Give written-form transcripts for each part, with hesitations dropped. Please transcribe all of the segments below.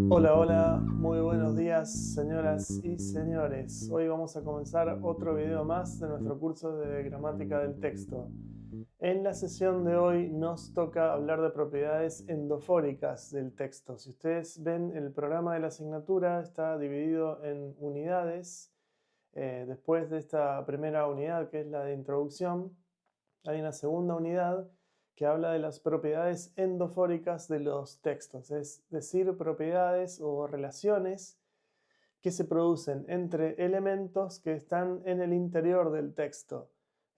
Hola, hola, muy buenos días señoras y señores. Hoy vamos a comenzar otro video más de nuestro curso de gramática del texto. En la sesión de hoy nos toca hablar de propiedades endofóricas del texto. Si ustedes ven, el programa de la asignatura está dividido en unidades. Después de esta primera unidad, que es la de introducción, hay una segunda unidad que habla de las propiedades endofóricas de los textos, es decir, propiedades o relaciones que se producen entre elementos que están en el interior del texto.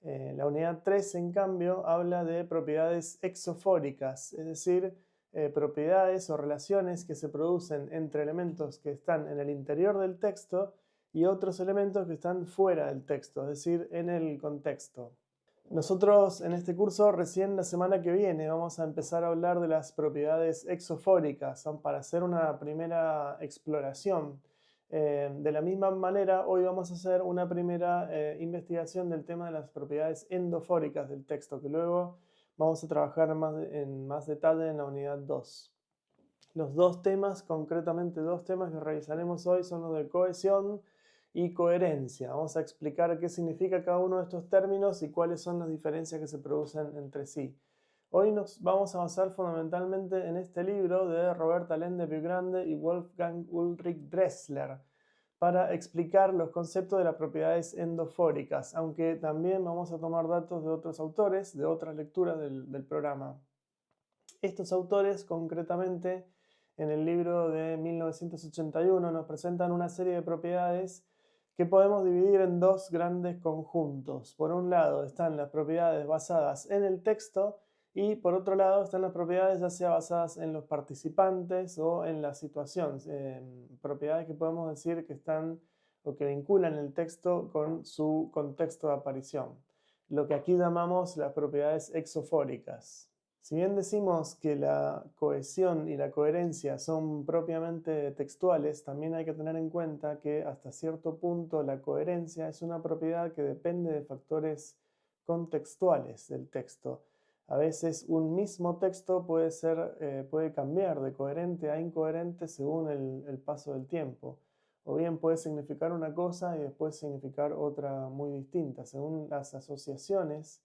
La unidad 3, en cambio, habla de propiedades exofóricas, es decir, propiedades o relaciones que se producen entre elementos que están en el interior del texto y otros elementos que están fuera del texto, es decir, en el contexto. Nosotros en este curso recién la semana que viene vamos a empezar a hablar de las propiedades exofóricas, para hacer una primera exploración. De la misma manera, hoy vamos a hacer una primera investigación del tema de las propiedades endofóricas del texto, que luego vamos a trabajar en más detalle en la unidad 2. Los dos temas, concretamente dos temas que revisaremos hoy, son los de cohesión y coherencia. Vamos a explicar qué significa cada uno de estos términos y cuáles son las diferencias que se producen entre sí. Hoy nos vamos a basar fundamentalmente en este libro de Roberta Lende Vigrande y Wolfgang Ulrich Dressler para explicar los conceptos de las propiedades endofóricas, aunque también vamos a tomar datos de otros autores, de otras lecturas del programa. Estos autores, concretamente, en el libro de 1981 nos presentan una serie de propiedades que podemos dividir en dos grandes conjuntos. Por un lado están las propiedades basadas en el texto y por otro lado están las propiedades ya sea basadas en los participantes o en la situación. Propiedades que podemos decir que están o que vinculan el texto con su contexto de aparición. Lo que aquí llamamos las propiedades exofóricas. Si bien decimos que la cohesión y la coherencia son propiamente textuales, también hay que tener en cuenta que hasta cierto punto la coherencia es una propiedad que depende de factores contextuales del texto. A veces un mismo texto puede cambiar de coherente a incoherente según el paso del tiempo. O bien puede significar una cosa y después significar otra muy distinta, según las asociaciones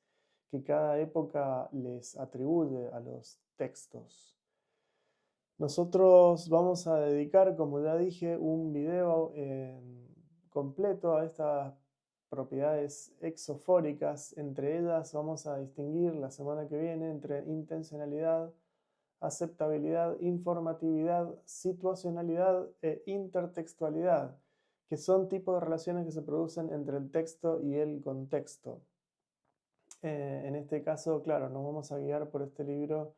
que cada época les atribuye a los textos. Nosotros vamos a dedicar, como ya dije, un video completo a estas propiedades exofóricas. Entre ellas vamos a distinguir la semana que viene entre intencionalidad, aceptabilidad, informatividad, situacionalidad e intertextualidad, que son tipos de relaciones que se producen entre el texto y el contexto. En este caso, claro, nos vamos a guiar por este libro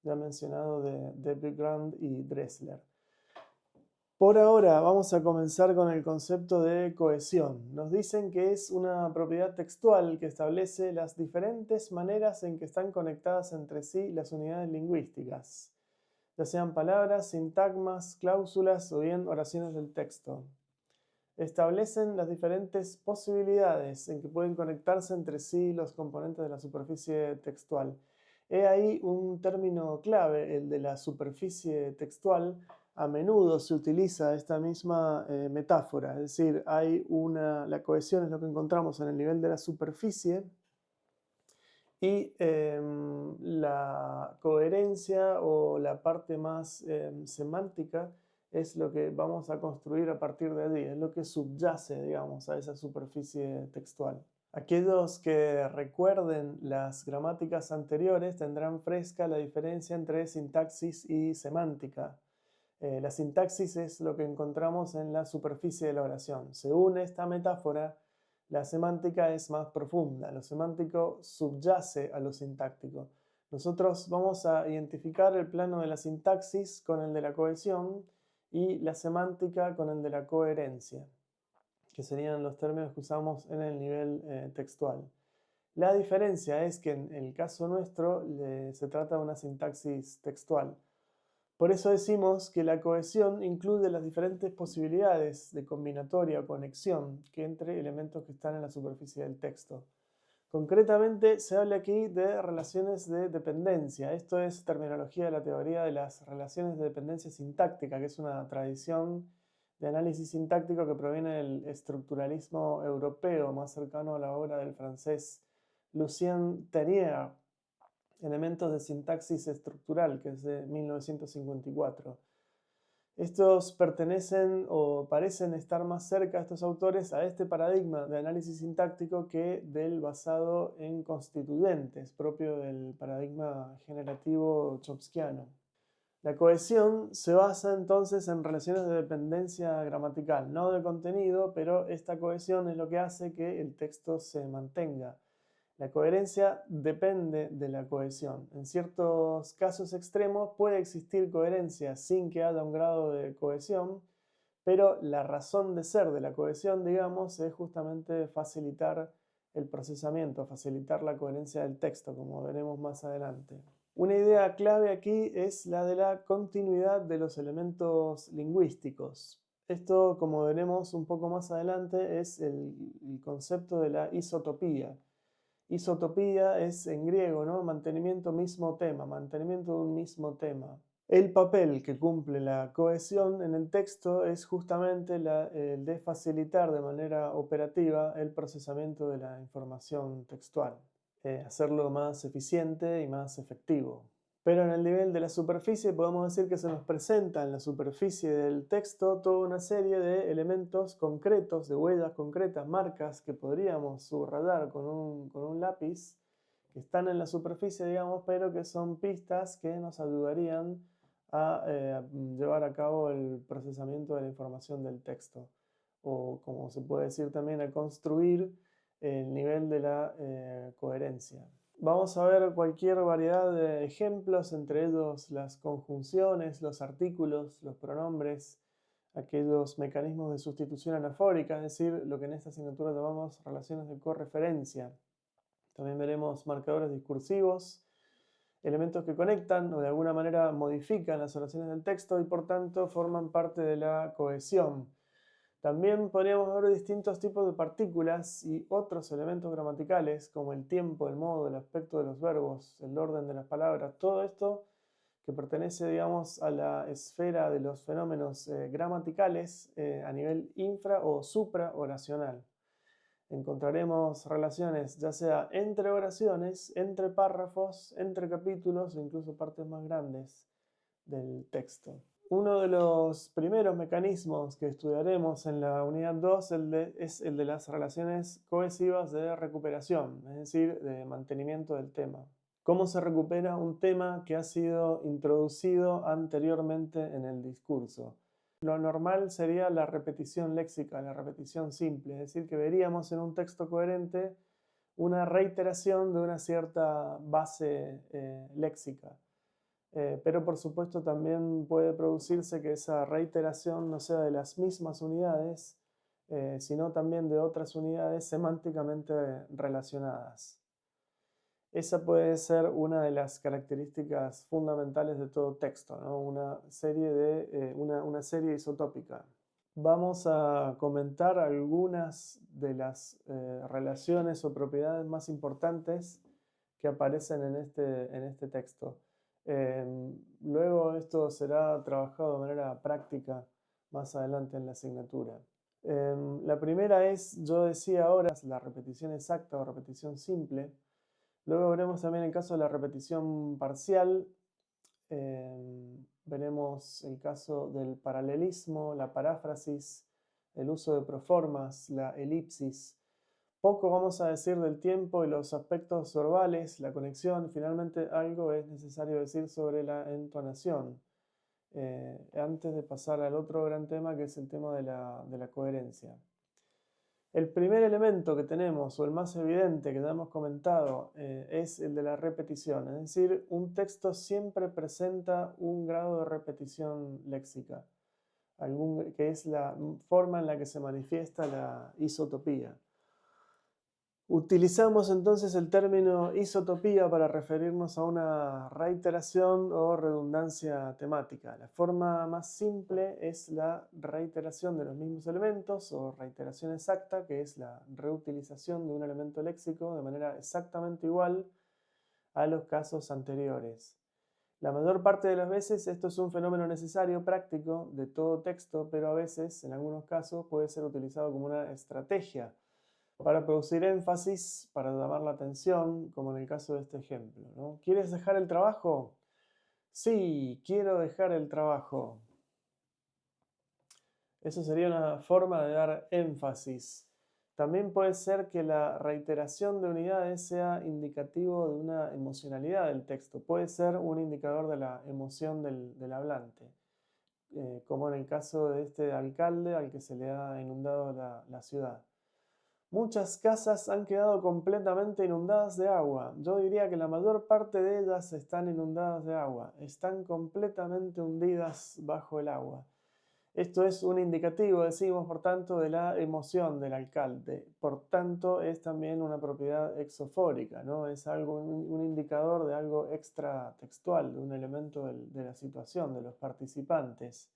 ya mencionado de Vigrand y Dressler. Por ahora vamos a comenzar con el concepto de cohesión. Nos dicen que es una propiedad textual que establece las diferentes maneras en que están conectadas entre sí las unidades lingüísticas, ya sean palabras, sintagmas, cláusulas o bien oraciones del texto. Establecen las diferentes posibilidades en que pueden conectarse entre sí los componentes de la superficie textual. He ahí un término clave, el de la superficie textual. A menudo se utiliza esta misma metáfora, es decir, la cohesión es lo que encontramos en el nivel de la superficie y la coherencia o la parte más semántica es lo que vamos a construir a partir de allí, es lo que subyace, digamos, a esa superficie textual. Aquellos que recuerden las gramáticas anteriores tendrán fresca la diferencia entre sintaxis y semántica. La sintaxis es lo que encontramos en la superficie de la oración. Según esta metáfora, la semántica es más profunda. Lo semántico subyace a lo sintáctico. Nosotros vamos a identificar el plano de la sintaxis con el de la cohesión y la semántica con el de la coherencia, que serían los términos que usamos en el nivel textual. La diferencia es que en el caso nuestro se trata de una sintaxis textual. Por eso decimos que la cohesión incluye las diferentes posibilidades de combinatoria o conexión que entre elementos que están en la superficie del texto. Concretamente, se habla aquí de relaciones de dependencia. Esto es terminología de la teoría de las relaciones de dependencia sintáctica, que es una tradición de análisis sintáctico que proviene del estructuralismo europeo, más cercano a la obra del francés Lucien Tennier, Elementos de sintaxis estructural, que es de 1954. Estos pertenecen o parecen estar más cerca, estos autores, a este paradigma de análisis sintáctico que del basado en constituyentes, propio del paradigma generativo chomskiano. La cohesión se basa entonces en relaciones de dependencia gramatical, no de contenido, pero esta cohesión es lo que hace que el texto se mantenga. La coherencia depende de la cohesión. En ciertos casos extremos puede existir coherencia sin que haya un grado de cohesión, pero la razón de ser de la cohesión, digamos, es justamente facilitar el procesamiento, facilitar la coherencia del texto, como veremos más adelante. Una idea clave aquí es la de la continuidad de los elementos lingüísticos. Esto, como veremos un poco más adelante, es el concepto de la isotopía. Isotopía es en griego, ¿no? Mantenimiento mismo tema, mantenimiento de un mismo tema. El papel que cumple la cohesión en el texto es justamente el de facilitar de manera operativa el procesamiento de la información textual, hacerlo más eficiente y más efectivo. Pero en el nivel de la superficie podemos decir que se nos presenta en la superficie del texto toda una serie de elementos concretos, de huellas concretas, marcas que podríamos subrayar con un lápiz, que están en la superficie, digamos, pero que son pistas que nos ayudarían a llevar a cabo el procesamiento de la información del texto, o como se puede decir también, a construir el nivel de la coherencia. Vamos a ver cualquier variedad de ejemplos, entre ellos las conjunciones, los artículos, los pronombres, aquellos mecanismos de sustitución anafórica, es decir, lo que en esta asignatura llamamos relaciones de correferencia. También veremos marcadores discursivos, elementos que conectan o de alguna manera modifican las oraciones del texto y por tanto forman parte de la cohesión. También podríamos ver distintos tipos de partículas y otros elementos gramaticales como el tiempo, el modo, el aspecto de los verbos, el orden de las palabras, todo esto que pertenece, digamos, a la esfera de los fenómenos gramaticales a nivel infra o supraoracional. Encontraremos relaciones ya sea entre oraciones, entre párrafos, entre capítulos o incluso partes más grandes del texto. Uno de los primeros mecanismos que estudiaremos en la unidad 2 es el de las relaciones cohesivas de recuperación, es decir, de mantenimiento del tema. ¿Cómo se recupera un tema que ha sido introducido anteriormente en el discurso? Lo normal sería la repetición léxica, la repetición simple, es decir, que veríamos en un texto coherente una reiteración de una cierta base léxica. Pero por supuesto también puede producirse que esa reiteración no sea de las mismas unidades, sino también de otras unidades semánticamente relacionadas. Esa puede ser una de las características fundamentales de todo texto, ¿no? Una serie isotópica. Vamos a comentar algunas de las relaciones o propiedades más importantes que aparecen en este texto. Luego esto será trabajado de manera práctica más adelante en la asignatura. La primera es, yo decía ahora, la repetición exacta o repetición simple. Luego veremos también el caso de la repetición parcial. Veremos el caso del paralelismo, la paráfrasis, el uso de proformas, la elipsis. Poco vamos a decir del tiempo y los aspectos verbales, la conexión. Finalmente algo es necesario decir sobre la entonación. Antes de pasar al otro gran tema, que es el tema de la coherencia. El primer elemento que tenemos, o el más evidente que ya hemos comentado, es el de la repetición. Es decir, un texto siempre presenta un grado de repetición léxica, que es la forma en la que se manifiesta la isotopía. Utilizamos entonces el término isotopía para referirnos a una reiteración o redundancia temática. La forma más simple es la reiteración de los mismos elementos o reiteración exacta, que es la reutilización de un elemento léxico de manera exactamente igual a los casos anteriores. La mayor parte de las veces esto es un fenómeno necesario, práctico, de todo texto, pero a veces, en algunos casos, puede ser utilizado como una estrategia para producir énfasis, para llamar la atención, como en el caso de este ejemplo, ¿no? ¿Quieres dejar el trabajo? Sí, quiero dejar el trabajo. Eso sería una forma de dar énfasis. También puede ser que la reiteración de unidades sea indicativo de una emocionalidad del texto. Puede ser un indicador de la emoción del hablante, como en el caso de este alcalde al que se le ha inundado la ciudad. Muchas casas han quedado completamente inundadas de agua. Yo diría que la mayor parte de ellas están inundadas de agua. Están completamente hundidas bajo el agua. Esto es un indicativo, decimos, por tanto, de la emoción del alcalde. Por tanto, es también una propiedad exofórica, ¿no? Es algo, un indicador de algo extratextual, de un elemento de la situación, de los participantes.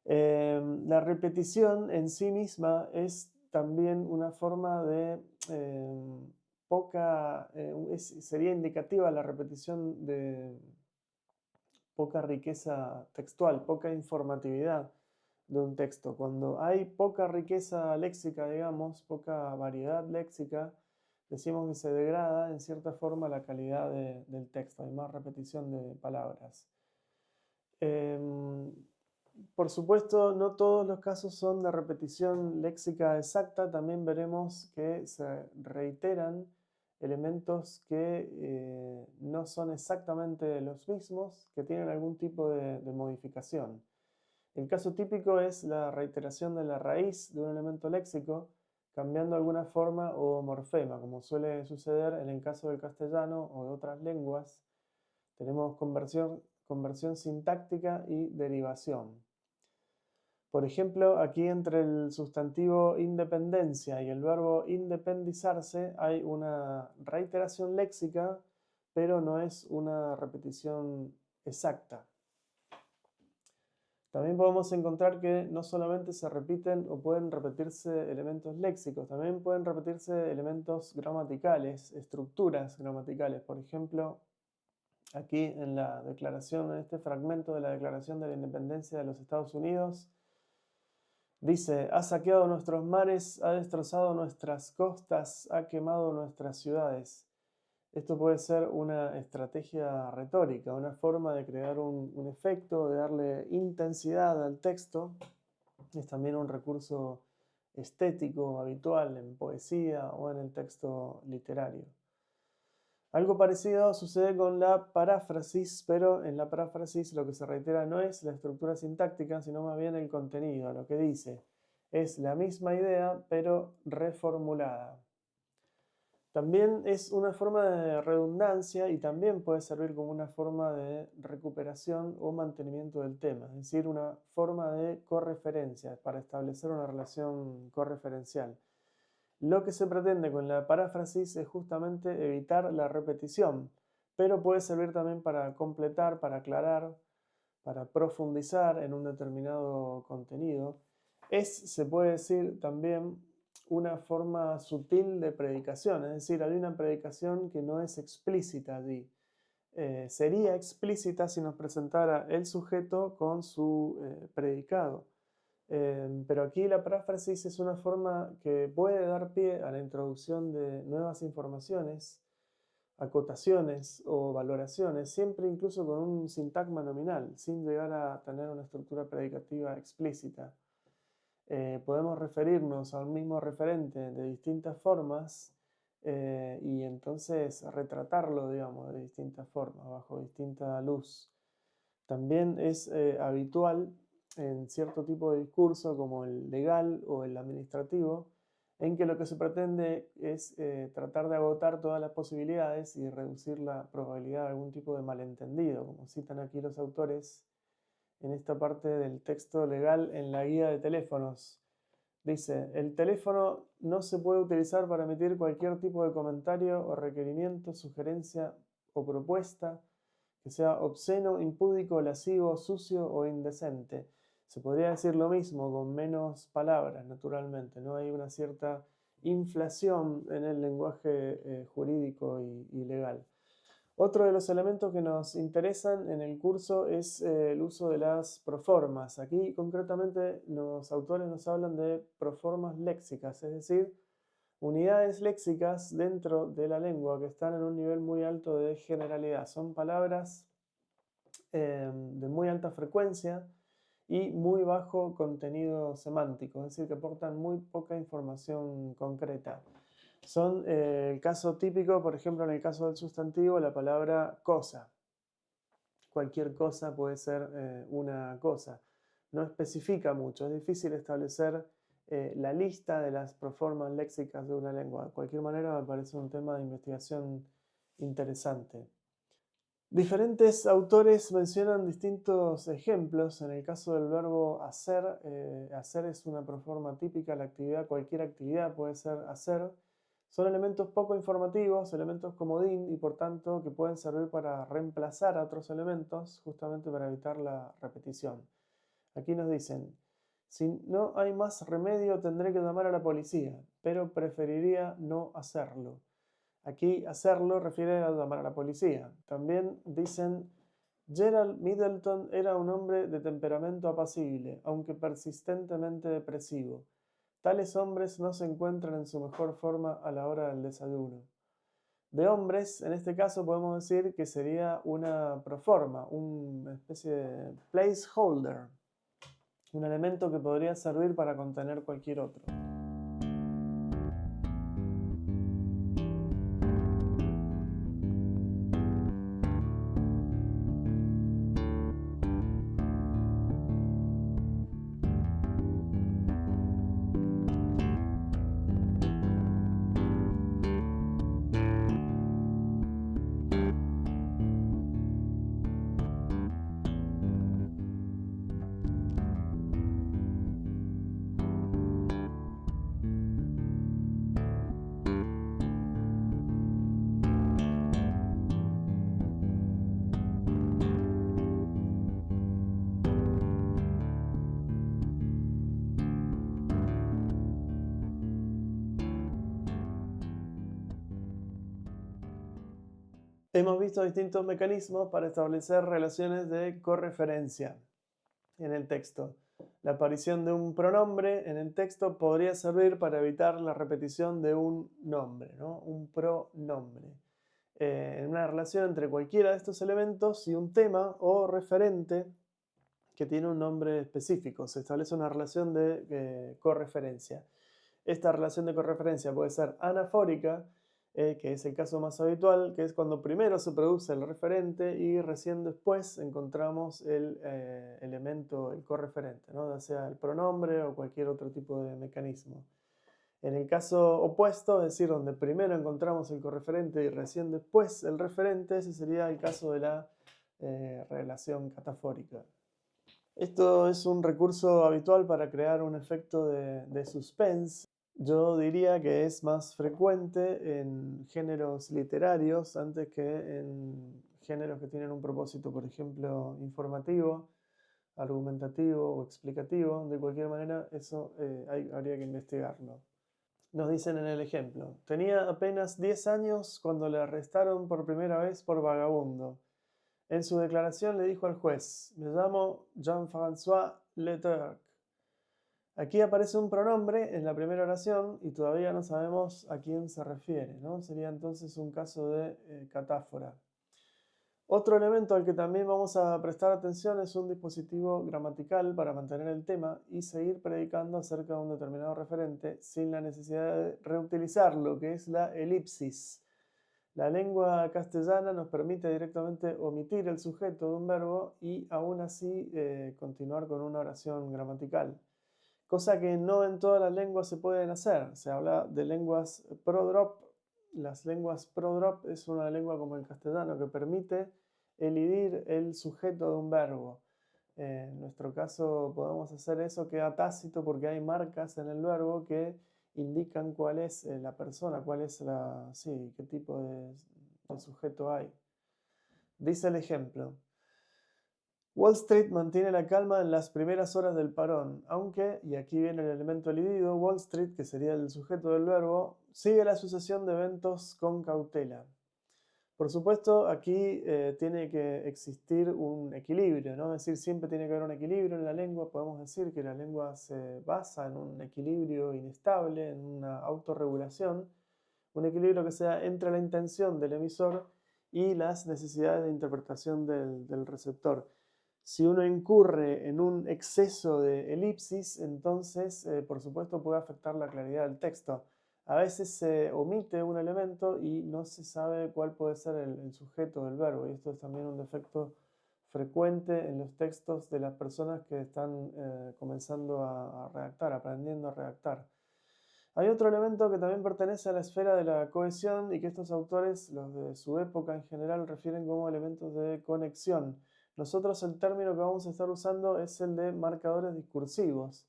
La repetición en sí misma es también una forma de sería indicativa la repetición de poca riqueza textual, poca informatividad de un texto. Cuando hay poca riqueza léxica, digamos, poca variedad léxica, decimos que se degrada en cierta forma la calidad del texto, hay más repetición de palabras. Por supuesto, no todos los casos son de repetición léxica exacta, también veremos que se reiteran elementos que no son exactamente los mismos, que tienen algún tipo de modificación. El caso típico es la reiteración de la raíz de un elemento léxico, cambiando alguna forma o morfema, como suele suceder en el caso del castellano o de otras lenguas. Tenemos conversión sintáctica y derivación. Por ejemplo, aquí entre el sustantivo independencia y el verbo independizarse hay una reiteración léxica, pero no es una repetición exacta. También podemos encontrar que no solamente se repiten o pueden repetirse elementos léxicos, también pueden repetirse elementos gramaticales, estructuras gramaticales. Por ejemplo, aquí en la declaración, en este fragmento de la Declaración de la Independencia de los Estados Unidos, dice: ha saqueado nuestros mares, ha destrozado nuestras costas, ha quemado nuestras ciudades. Esto puede ser una estrategia retórica, una forma de crear un efecto, de darle intensidad al texto. Es también un recurso estético habitual en poesía o en el texto literario. Algo parecido sucede con la paráfrasis, pero en la paráfrasis lo que se reitera no es la estructura sintáctica, sino más bien el contenido, lo que dice. Es la misma idea, pero reformulada. También es una forma de redundancia y también puede servir como una forma de recuperación o mantenimiento del tema, es decir, una forma de correferencia para establecer una relación correferencial. Lo que se pretende con la paráfrasis es justamente evitar la repetición, pero puede servir también para completar, para aclarar, para profundizar en un determinado contenido. Se puede decir también, una forma sutil de predicación, es decir, hay una predicación que no es explícita allí. Sería explícita si nos presentara el sujeto con su predicado. Pero aquí la paráfrasis es una forma que puede dar pie a la introducción de nuevas informaciones, acotaciones o valoraciones, siempre incluso con un sintagma nominal, sin llegar a tener una estructura predicativa explícita. Podemos referirnos a un mismo referente de distintas formas y entonces retratarlo, digamos, de distintas formas, bajo distinta luz. También es habitual en cierto tipo de discurso, como el legal o el administrativo, en que lo que se pretende es tratar de agotar todas las posibilidades y reducir la probabilidad de algún tipo de malentendido, como citan aquí los autores en esta parte del texto legal en la guía de teléfonos. Dice, el teléfono no se puede utilizar para emitir cualquier tipo de comentario o requerimiento, sugerencia o propuesta que sea obsceno, impúdico, lascivo, sucio o indecente. Se podría decir lo mismo con menos palabras, naturalmente, ¿no? Hay una cierta inflación en el lenguaje jurídico y legal. Otro de los elementos que nos interesan en el curso es el uso de las proformas. Aquí concretamente los autores nos hablan de proformas léxicas, es decir, unidades léxicas dentro de la lengua que están en un nivel muy alto de generalidad. Son palabras de muy alta frecuencia y muy bajo contenido semántico, es decir, que aportan muy poca información concreta. Son el caso típico, por ejemplo, en el caso del sustantivo, la palabra cosa. Cualquier cosa puede ser una cosa. No especifica mucho, es difícil establecer la lista de las proformas léxicas de una lengua. De cualquier manera, me parece un tema de investigación interesante. Diferentes autores mencionan distintos ejemplos. En el caso del verbo hacer, hacer es una proforma típica, la actividad, cualquier actividad puede ser hacer. Son elementos poco informativos, elementos comodín y por tanto que pueden servir para reemplazar a otros elementos justamente para evitar la repetición. Aquí nos dicen, si no hay más remedio tendré que llamar a la policía, pero preferiría no hacerlo. Aquí hacerlo refiere a llamar a la policía. También dicen, Gerald Middleton era un hombre de temperamento apacible, aunque persistentemente depresivo. Tales hombres no se encuentran en su mejor forma a la hora del desayuno. De hombres, en este caso podemos decir que sería una proforma, una especie de placeholder, un elemento que podría servir para contener cualquier otro. Hemos visto distintos mecanismos para establecer relaciones de correferencia en el texto. La aparición de un pronombre en el texto podría servir para evitar la repetición de un nombre, ¿no? Un pronombre. En una relación entre cualquiera de estos elementos y un tema o referente que tiene un nombre específico. Se establece una relación de correferencia. Esta relación de correferencia puede ser anafórica, que es el caso más habitual, que es cuando primero se produce el referente y recién después encontramos el elemento, el correferente, ¿no? Ya sea el pronombre o cualquier otro tipo de mecanismo. En el caso opuesto, es decir, donde primero encontramos el correferente y recién después el referente, ese sería el caso de la relación catafórica. Esto es un recurso habitual para crear un efecto de suspense. Yo diría que es más frecuente en géneros literarios antes que en géneros que tienen un propósito, por ejemplo, informativo, argumentativo o explicativo. De cualquier manera, eso habría que investigarlo. Nos dicen en el ejemplo, tenía apenas 10 años cuando le arrestaron por primera vez por vagabundo. En su declaración le dijo al juez, me llamo Jean-François Leturc. Aquí aparece un pronombre en la primera oración y todavía no sabemos a quién se refiere, ¿no? Sería entonces un caso de catáfora. Otro elemento al que también vamos a prestar atención es un dispositivo gramatical para mantener el tema y seguir predicando acerca de un determinado referente sin la necesidad de reutilizarlo, que es la elipsis. La lengua castellana nos permite directamente omitir el sujeto de un verbo y aún así continuar con una oración gramatical. Cosa que no en todas las lenguas se pueden hacer. Se habla de lenguas prodrop. Las lenguas prodrop es una lengua como el castellano que permite elidir el sujeto de un verbo. En nuestro caso podemos hacer eso, queda tácito porque hay marcas en el verbo que indican cuál es la persona, cuál es qué tipo de sujeto hay. Dice el ejemplo. Wall Street mantiene la calma en las primeras horas del parón, aunque, y aquí viene el elemento elidido, Wall Street, que sería el sujeto del verbo, sigue la sucesión de eventos con cautela. Por supuesto, aquí tiene que existir un equilibrio, ¿no? Es decir, siempre tiene que haber un equilibrio en la lengua. Podemos decir que la lengua se basa en un equilibrio inestable, en una autorregulación, un equilibrio que sea entre la intención del emisor y las necesidades de interpretación del receptor. Si uno incurre en un exceso de elipsis, entonces, por supuesto, puede afectar la claridad del texto. A veces se omite un elemento y no se sabe cuál puede ser el sujeto del verbo, y esto es también un defecto frecuente en los textos de las personas que están comenzando a redactar, aprendiendo a redactar. Hay otro elemento que también pertenece a la esfera de la cohesión y que estos autores, los de su época en general, refieren como elementos de conexión. Nosotros el término que vamos a estar usando es el de marcadores discursivos,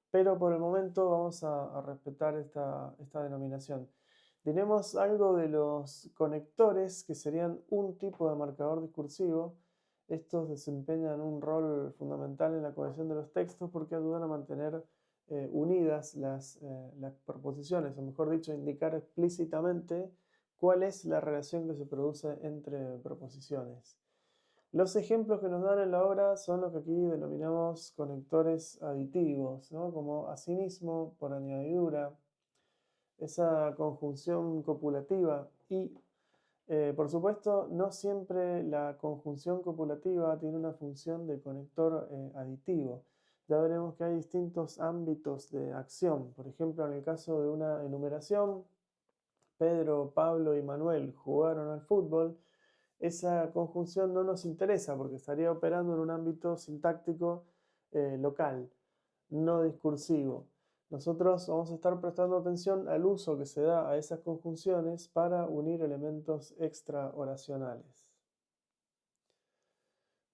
pero por el momento vamos a respetar esta denominación. Diremos algo de los conectores, que serían un tipo de marcador discursivo. Estos desempeñan un rol fundamental en la cohesión de los textos porque ayudan a mantener unidas las proposiciones, o mejor dicho, indicar explícitamente cuál es la relación que se produce entre proposiciones. Los ejemplos que nos dan en la obra son los que aquí denominamos conectores aditivos, ¿no? Como asimismo, por añadidura, esa conjunción copulativa y, por supuesto, no siempre la conjunción copulativa tiene una función de conector aditivo. Ya veremos que hay distintos ámbitos de acción. Por ejemplo, en el caso de una enumeración, Pedro, Pablo y Manuel jugaron al fútbol. Esa conjunción no nos interesa porque estaría operando en un ámbito sintáctico local, no discursivo. Nosotros vamos a estar prestando atención al uso que se da a esas conjunciones para unir elementos extraoracionales.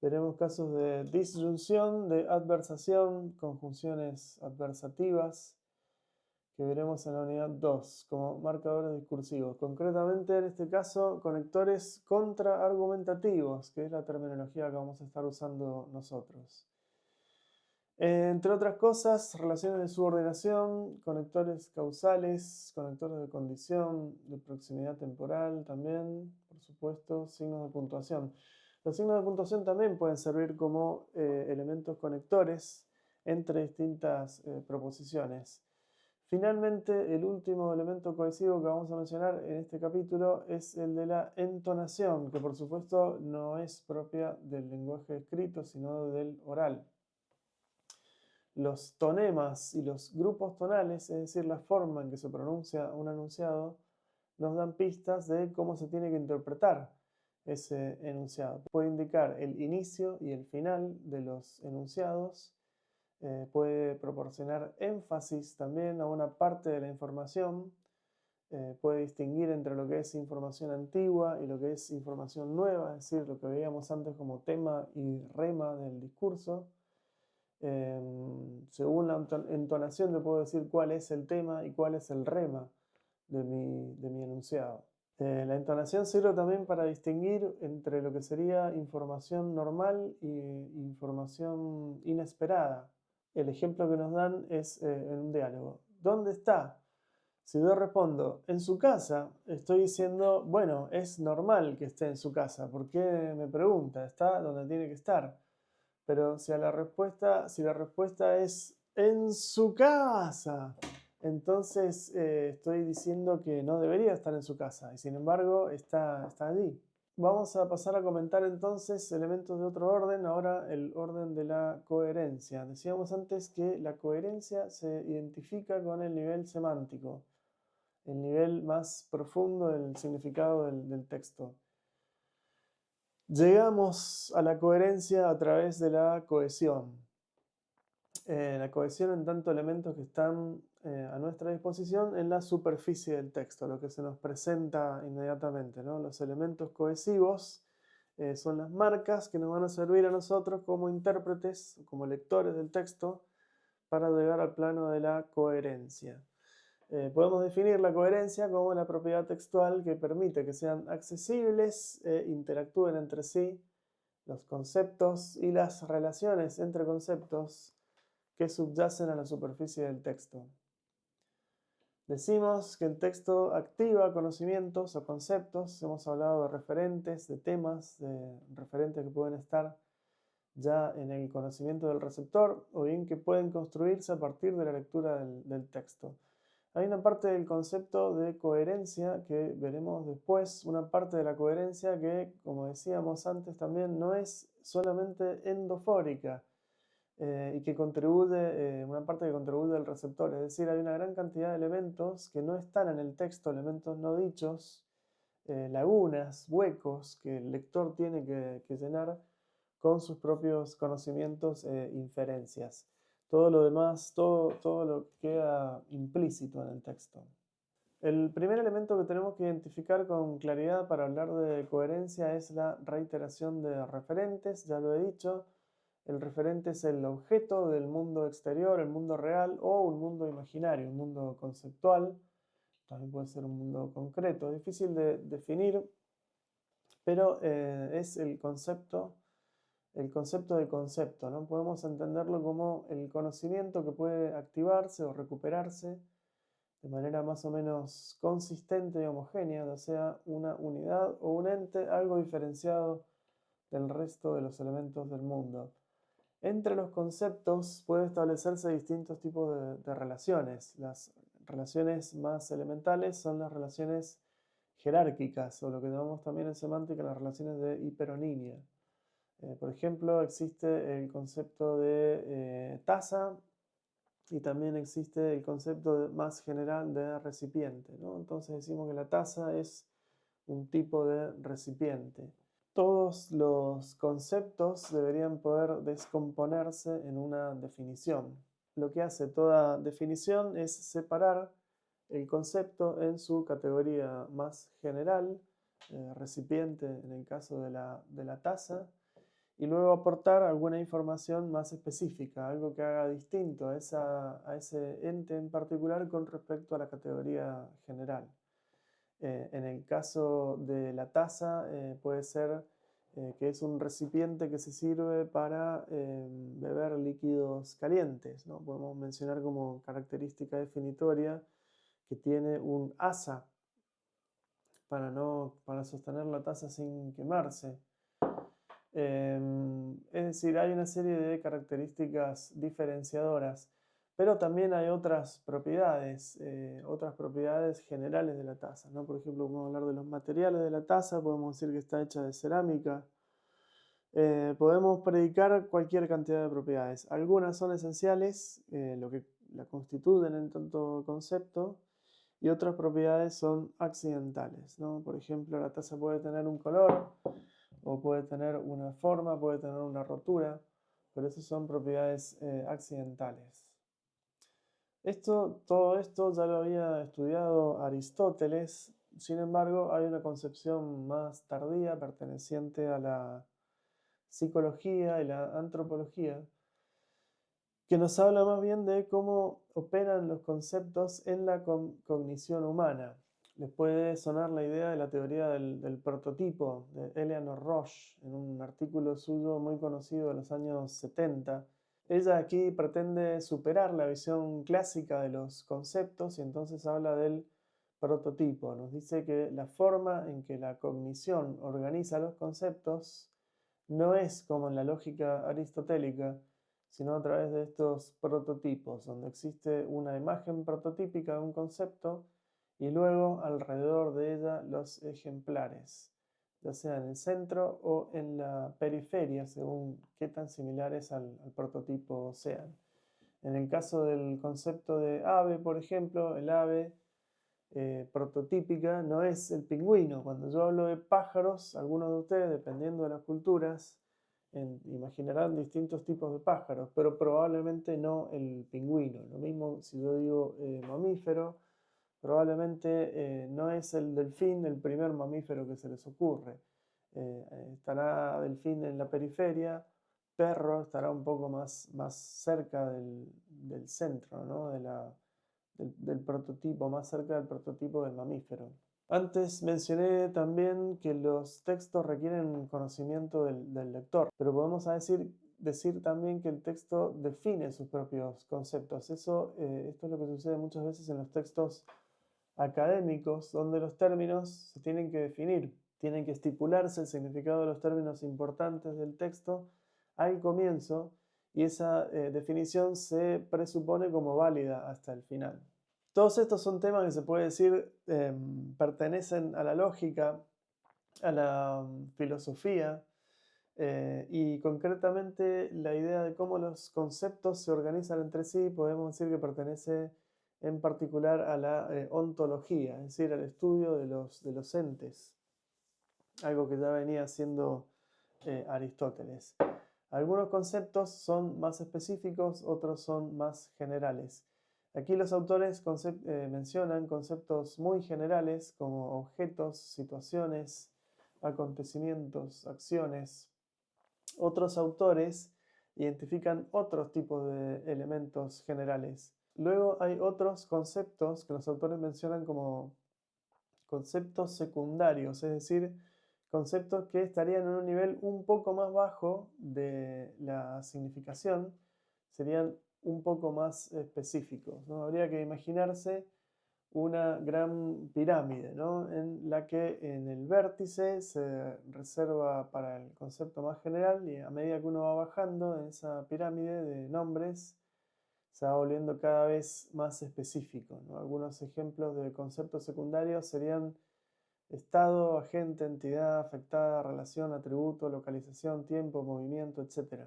Veremos casos de disyunción, de adversación, conjunciones adversativas, que veremos en la unidad 2 como marcadores discursivos. Concretamente, en este caso, conectores contraargumentativos, que es la terminología que vamos a estar usando nosotros. Entre otras cosas, relaciones de subordinación, conectores causales, conectores de condición, de proximidad temporal también, por supuesto, signos de puntuación. Los signos de puntuación también pueden servir como elementos conectores entre distintas proposiciones. Finalmente, el último elemento cohesivo que vamos a mencionar en este capítulo es el de la entonación, que por supuesto no es propia del lenguaje escrito, sino del oral. Los tonemas y los grupos tonales, es decir, la forma en que se pronuncia un enunciado, nos dan pistas de cómo se tiene que interpretar ese enunciado. Puede indicar el inicio y el final de los enunciados, puede proporcionar énfasis también a una parte de la información, puede distinguir entre lo que es información antigua y lo que es información nueva, es decir, lo que veíamos antes como tema y rema del discurso. Según la entonación te puedo decir cuál es el tema y cuál es el rema de mi enunciado. La entonación sirve también para distinguir entre lo que sería información normal e información inesperada. El ejemplo que nos dan es en un diálogo. ¿Dónde está? Si yo respondo, en su casa, estoy diciendo, bueno, es normal que esté en su casa. ¿Por qué me pregunta? Está donde tiene que estar. Pero si la respuesta es en su casa, entonces estoy diciendo que no debería estar en su casa y sin embargo está allí. Vamos a pasar a comentar entonces elementos de otro orden, ahora el orden de la coherencia. Decíamos antes que la coherencia se identifica con el nivel semántico, el nivel más profundo del significado del texto. Llegamos a la coherencia a través de la cohesión. La cohesión en tanto elementos que están a nuestra disposición en la superficie del texto, lo que se nos presenta inmediatamente, ¿no? Los elementos cohesivos son las marcas que nos van a servir a nosotros como intérpretes, como lectores del texto, para llegar al plano de la coherencia. Podemos definir la coherencia como la propiedad textual que permite que sean accesibles e interactúen entre sí los conceptos y las relaciones entre conceptos que subyacen a la superficie del texto. Decimos que el texto activa conocimientos o conceptos. Hemos hablado de referentes, de temas, de referentes que pueden estar ya en el conocimiento del receptor o bien que pueden construirse a partir de la lectura del texto. Hay una parte del concepto de coherencia que veremos después, una parte de la coherencia que, como decíamos antes también, no es solamente endofórica y que contribuye, una parte que contribuye al receptor, es decir, hay una gran cantidad de elementos que no están en el texto, elementos no dichos, lagunas, huecos que el lector tiene que llenar con sus propios conocimientos e inferencias. Todo lo demás, todo lo que queda implícito en el texto. El primer elemento que tenemos que identificar con claridad para hablar de coherencia es la reiteración de referentes, ya lo he dicho. El referente es el objeto del mundo exterior, el mundo real o un mundo imaginario, un mundo conceptual. También puede ser un mundo concreto, difícil de definir, pero es el concepto de concepto, ¿no? Podemos entenderlo como el conocimiento que puede activarse o recuperarse de manera más o menos consistente y homogénea, ya sea una unidad o un ente, algo diferenciado del resto de los elementos del mundo. Entre los conceptos puede establecerse distintos tipos de relaciones. Las relaciones más elementales son las relaciones jerárquicas, o lo que llamamos también en semántica las relaciones de hiperonimia. Por ejemplo, existe el concepto de taza y también existe el concepto más general de recipiente, ¿no? Entonces decimos que la taza es un tipo de recipiente. Todos los conceptos deberían poder descomponerse en una definición. Lo que hace toda definición es separar el concepto en su categoría más general, recipiente en el caso de la taza, y luego aportar alguna información más específica, algo que haga distinto a ese ente en particular con respecto a la categoría general. En el caso de la taza puede ser que es un recipiente que se sirve para beber líquidos calientes, ¿no? Podemos mencionar como característica definitoria que tiene un asa para sostener la taza sin quemarse. Es decir, hay una serie de características diferenciadoras, pero también hay otras propiedades generales de la taza, ¿no? Por ejemplo, podemos hablar de los materiales de la taza, podemos decir que está hecha de cerámica. Podemos predicar cualquier cantidad de propiedades. Algunas son esenciales, lo que la constituyen en tanto concepto, y otras propiedades son accidentales, ¿no? Por ejemplo, la taza puede tener un color, o puede tener una forma, puede tener una rotura, pero esas son propiedades accidentales. Todo esto ya lo había estudiado Aristóteles, sin embargo hay una concepción más tardía perteneciente a la psicología y la antropología que nos habla más bien de cómo operan los conceptos en la cognición humana. Les puede sonar la idea de la teoría del prototipo de Eleanor Roche en un artículo suyo muy conocido de los años 70. Ella aquí pretende superar la visión clásica de los conceptos y entonces habla del prototipo. Nos dice que la forma en que la cognición organiza los conceptos no es como en la lógica aristotélica, sino a través de estos prototipos, donde existe una imagen prototípica de un concepto y luego alrededor de ella los ejemplares, ya sea en el centro o en la periferia, según qué tan similares al prototipo sean. En el caso del concepto de ave, por ejemplo, el ave prototípica no es el pingüino. Cuando yo hablo de pájaros, algunos de ustedes, dependiendo de las culturas, imaginarán distintos tipos de pájaros, pero probablemente no el pingüino. Lo mismo si yo digo mamífero, probablemente no es el delfín el primer mamífero que se les ocurre. estará delfín en la periferia, perro estará un poco más cerca del centro, ¿no? Del prototipo, más cerca del prototipo del mamífero. Antes mencioné también que los textos requieren conocimiento del lector, pero podemos decir también que el texto define sus propios conceptos. Esto es lo que sucede muchas veces en los textos académicos, donde los términos se tienen que definir, tienen que estipularse el significado de los términos importantes del texto al comienzo, y esa definición se presupone como válida hasta el final. Todos estos son temas que se puede decir pertenecen a la lógica, a la filosofía, y concretamente la idea de cómo los conceptos se organizan entre sí podemos decir que pertenece en particular a la ontología, es decir, al estudio de los entes, algo que ya venía haciendo Aristóteles. Algunos conceptos son más específicos, otros son más generales. Aquí los autores mencionan conceptos muy generales como objetos, situaciones, acontecimientos, acciones. Otros autores identifican otros tipos de elementos generales. Luego hay otros conceptos que los autores mencionan como conceptos secundarios, es decir, conceptos que estarían en un nivel un poco más bajo de la significación, serían un poco más específicos, ¿no? Habría que imaginarse una gran pirámide, ¿no? En la que en el vértice se reserva para el concepto más general, y a medida que uno va bajando en esa pirámide de nombres se va volviendo cada vez más específico, ¿no? Algunos ejemplos de conceptos secundarios serían estado, agente, entidad afectada, relación, atributo, localización, tiempo, movimiento, etc.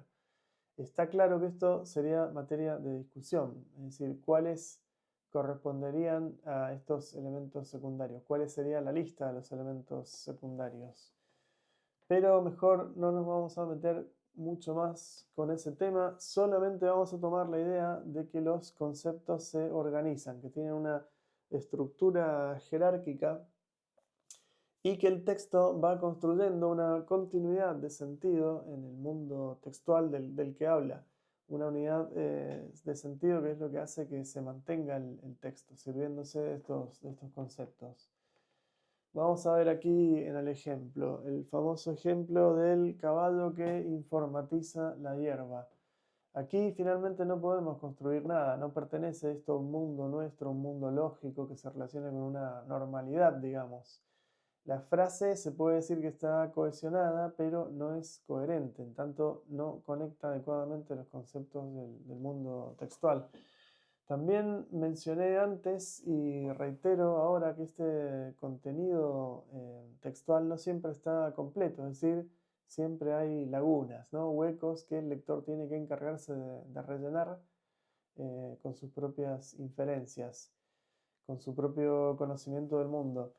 Está claro que esto sería materia de discusión, es decir, cuáles corresponderían a estos elementos secundarios, cuál sería la lista de los elementos secundarios. Pero mejor no nos vamos a meter mucho más con ese tema, solamente vamos a tomar la idea de que los conceptos se organizan, que tienen una estructura jerárquica y que el texto va construyendo una continuidad de sentido en el mundo textual del que habla, una unidad de sentido que es lo que hace que se mantenga el texto, sirviéndose de estos conceptos. Vamos a ver aquí en el ejemplo, el famoso ejemplo del caballo que informatiza la hierba. Aquí finalmente no podemos construir nada, no pertenece esto a un mundo nuestro, un mundo lógico que se relacione con una normalidad, digamos. La frase se puede decir que está cohesionada, pero no es coherente, en tanto no conecta adecuadamente los conceptos del mundo textual. También mencioné antes y reitero ahora que este contenido textual no siempre está completo, es decir, siempre hay lagunas, ¿no? Huecos que el lector tiene que encargarse de rellenar con sus propias inferencias, con su propio conocimiento del mundo.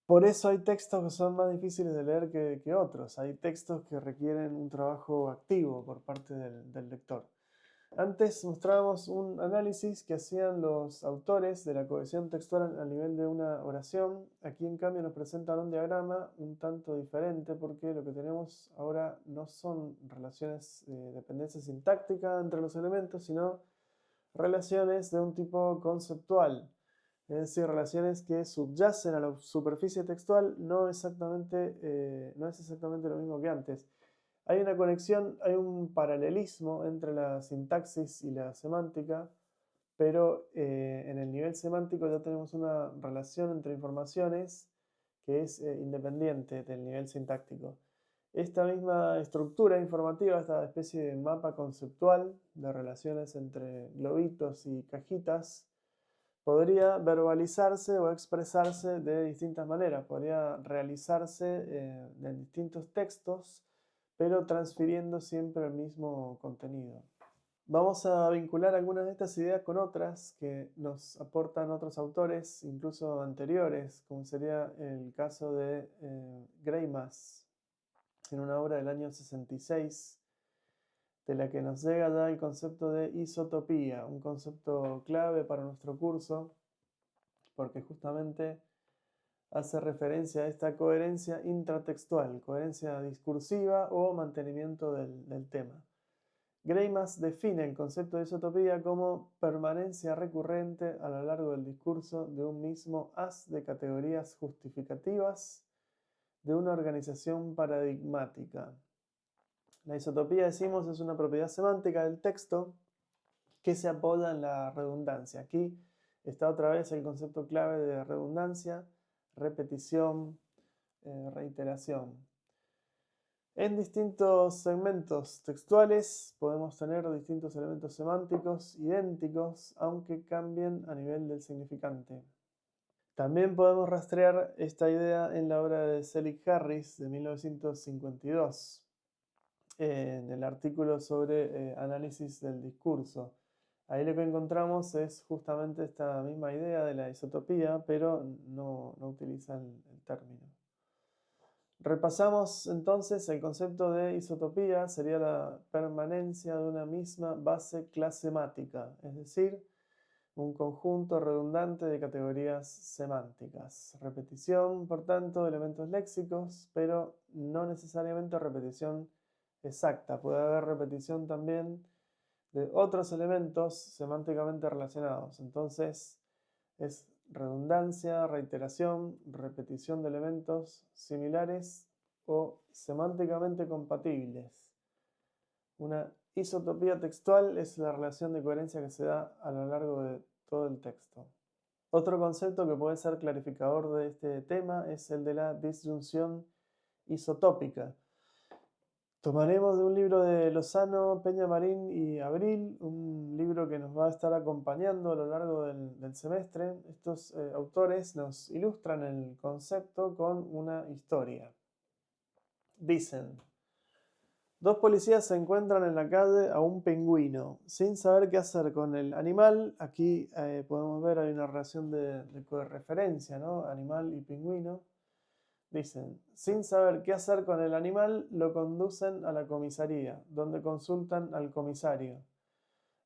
Por eso hay textos que son más difíciles de leer que otros. Hay textos que requieren un trabajo activo por parte del lector. Antes mostrábamos un análisis que hacían los autores de la cohesión textual a nivel de una oración. Aquí en cambio nos presentan un diagrama un tanto diferente, porque lo que tenemos ahora no son relaciones de dependencia sintáctica entre los elementos, sino relaciones de un tipo conceptual. Es decir, relaciones que subyacen a la superficie textual, no es exactamente lo mismo que antes. Hay una conexión, hay un paralelismo entre la sintaxis y la semántica, pero en el nivel semántico ya tenemos una relación entre informaciones que es independiente del nivel sintáctico. Esta misma estructura informativa, esta especie de mapa conceptual de relaciones entre globitos y cajitas, podría verbalizarse o expresarse de distintas maneras, podría realizarse en distintos textos, pero transfiriendo siempre el mismo contenido. Vamos a vincular algunas de estas ideas con otras que nos aportan otros autores, incluso anteriores, como sería el caso de Greimas, en una obra del año 66, de la que nos llega ya el concepto de isotopía, un concepto clave para nuestro curso, porque justamente hace referencia a esta coherencia intratextual, coherencia discursiva o mantenimiento del tema. Greimas define el concepto de isotopía como permanencia recurrente a lo largo del discurso de un mismo haz de categorías justificativas de una organización paradigmática. La isotopía, decimos, es una propiedad semántica del texto que se apoya en la redundancia. Aquí está otra vez el concepto clave de redundancia, repetición, reiteración. En distintos segmentos textuales podemos tener distintos elementos semánticos idénticos, aunque cambien a nivel del significante. También podemos rastrear esta idea en la obra de Selig Harris de 1952, en el artículo sobre análisis del discurso. Ahí lo que encontramos es justamente esta misma idea de la isotopía, pero no utilizan el término. Repasamos entonces el concepto de isotopía, sería la permanencia de una misma base clasemática, es decir, un conjunto redundante de categorías semánticas. Repetición, por tanto, de elementos léxicos, pero no necesariamente repetición exacta. Puede haber repetición también de otros elementos semánticamente relacionados. Entonces, es redundancia, reiteración, repetición de elementos similares o semánticamente compatibles. Una isotopía textual es la relación de coherencia que se da a lo largo de todo el texto. Otro concepto que puede ser clarificador de este tema es el de la disyunción isotópica. Tomaremos de un libro de Lozano, Peñamarín y Abril, un libro que nos va a estar acompañando a lo largo del semestre. Estos autores nos ilustran el concepto con una historia. Dicen: dos policías se encuentran en la calle a un pingüino, sin saber qué hacer con el animal. Aquí podemos ver, hay una relación de correferencia, ¿no? Animal y pingüino. Dicen, sin saber qué hacer con el animal, lo conducen a la comisaría, donde consultan al comisario.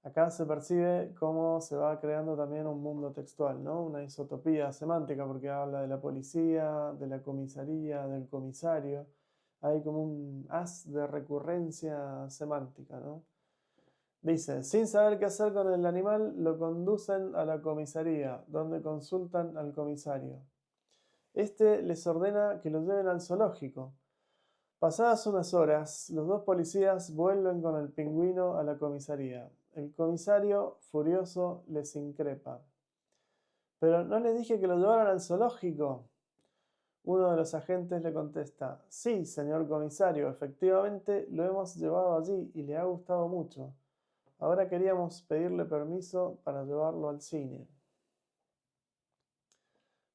Acá se percibe cómo se va creando también un mundo textual, ¿no? Una isotopía semántica, porque habla de la policía, de la comisaría, del comisario. Hay como un haz de recurrencia semántica, ¿no? Dice, sin saber qué hacer con el animal, lo conducen a la comisaría, donde consultan al comisario. Este les ordena que lo lleven al zoológico. Pasadas unas horas, los dos policías vuelven con el pingüino a la comisaría. El comisario, furioso, les increpa. ¿Pero no les dije que lo llevaran al zoológico? Uno de los agentes le contesta, sí, señor comisario, efectivamente lo hemos llevado allí y le ha gustado mucho. Ahora queríamos pedirle permiso para llevarlo al cine.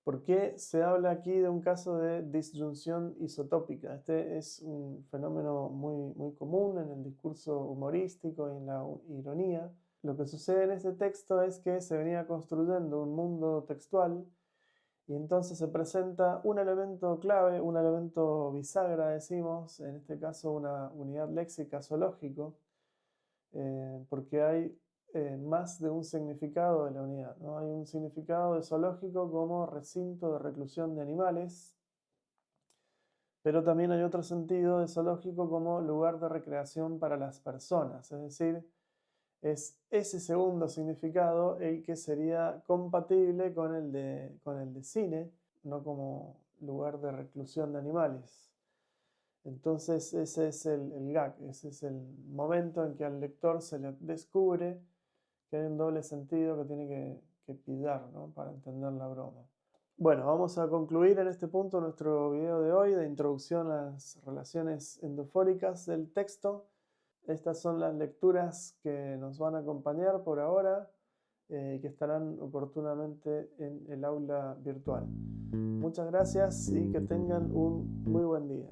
¿Por qué se habla aquí de un caso de disyunción isotópica? Este es un fenómeno muy común en el discurso humorístico y en la ironía. Lo que sucede en este texto es que se venía construyendo un mundo textual y entonces se presenta un elemento clave, un elemento bisagra, decimos, en este caso una unidad léxica zoológico, porque hay más de un significado de la unidad, ¿no? Hay un significado de zoológico como recinto de reclusión de animales, pero también hay otro sentido de zoológico como lugar de recreación para las personas, es decir, es ese segundo significado el que sería compatible con el de cine, no como lugar de reclusión de animales. Entonces ese es el gag, ese es el momento en que al lector se le descubre que hay un doble sentido que tiene que pillar, ¿no? Para entender la broma. Bueno, vamos a concluir en este punto nuestro video de hoy de introducción a las relaciones endofóricas del texto. Estas son las lecturas que nos van a acompañar por ahora y que estarán oportunamente en el aula virtual. Muchas gracias y que tengan un muy buen día.